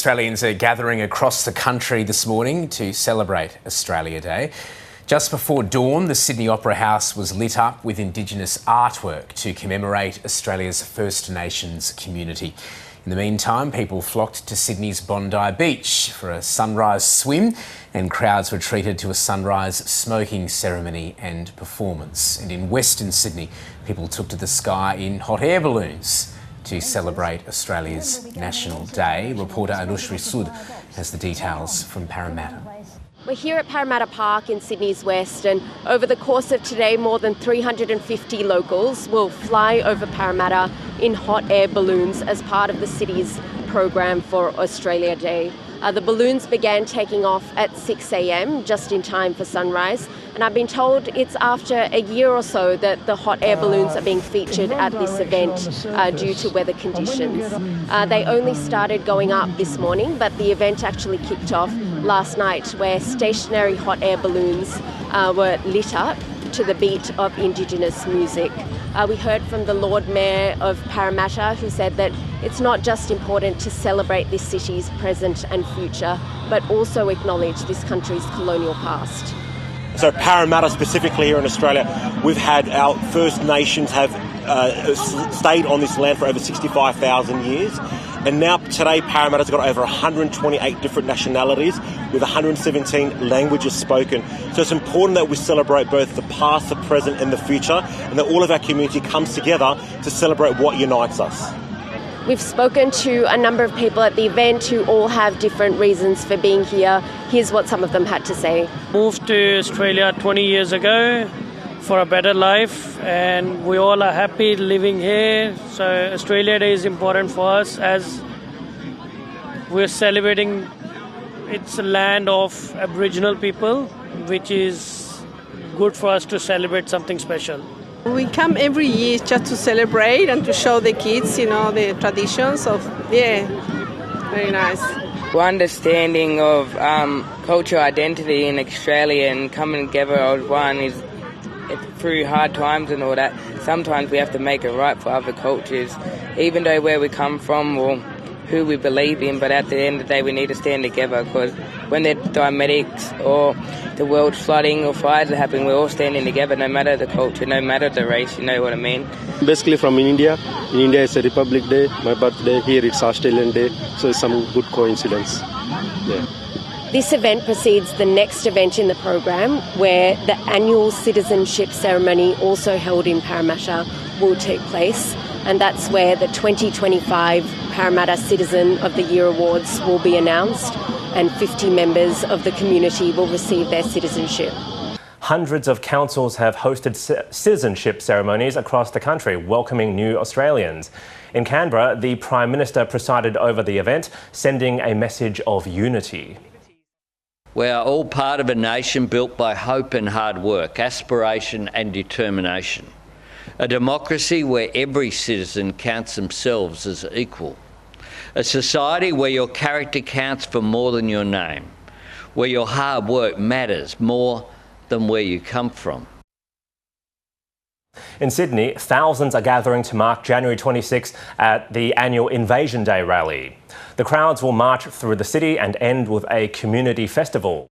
Australians are gathering across the country this morning to celebrate Australia Day. Just before dawn, the Sydney Opera House was lit up with Indigenous artwork to commemorate Australia's First Nations community. In the meantime, people flocked to Sydney's Bondi Beach for a sunrise swim, and crowds were treated to a sunrise smoking ceremony and performance. And in Western Sydney, people took to the sky in hot air balloons to celebrate Australia's National Day. Reporter Anushri Sud has the details from Parramatta. We're here at Parramatta Park in Sydney's West, and over the course of today, more than 350 locals will fly over Parramatta in hot air balloons as part of the city's program for Australia Day. The balloons began taking off at 6 a.m, just in time for sunrise, and I've been told it's after a year or so that the hot air balloons are being featured at this event due to weather conditions. They only started going up this morning, but the event actually kicked off last night, where stationary hot air balloons were lit up to the beat of Indigenous music. We heard from the Lord Mayor of Parramatta, who said that it's not just important to celebrate this city's present and future, but also acknowledge this country's colonial past. So Parramatta specifically here in Australia, we've had our First Nations have stayed on this land for over 65,000 years. And now today Parramatta's got over 128 different nationalities with 117 languages spoken. So it's important that we celebrate both the past, the present and the future, and that all of our community comes together to celebrate what unites us. We've spoken to a number of people at the event who all have different reasons for being here. Here's what some of them had to say. Moved to Australia 20 years ago for a better life, and we all are happy living here. So Australia Day is important for us as we're celebrating. It's a land of Aboriginal people, which is good for us to celebrate something special. We come every year just to celebrate and to show the kids, the traditions of, very nice. Understanding of cultural identity in Australia and coming together as one is through hard times and all that. Sometimes we have to make it right for other cultures, even though where we come from or who we believe in, but at the end of the day we need to stand together, because when the diabetics or the world's flooding or fires are happening, we're all standing together, no matter the culture, no matter the race, you know what I mean? Basically from India. In India it's a Republic Day, my birthday, here it's Australian Day, so it's some good coincidence. Yeah. This event precedes the next event in the program, where the annual citizenship ceremony, also held in Parramatta, will take place. And that's where the 2025 Parramatta Citizen of the Year Awards will be announced, and 50 members of the community will receive their citizenship. Hundreds of councils have hosted citizenship ceremonies across the country, welcoming new Australians. In Canberra, the Prime Minister presided over the event, sending a message of unity. We are all part of a nation built by hope and hard work, aspiration and determination. A democracy where every citizen counts themselves as equal. A society where your character counts for more than your name. Where your hard work matters more than where you come from. In Sydney, thousands are gathering to mark January 26 at the annual Invasion Day rally. The crowds will march through the city and end with a community festival.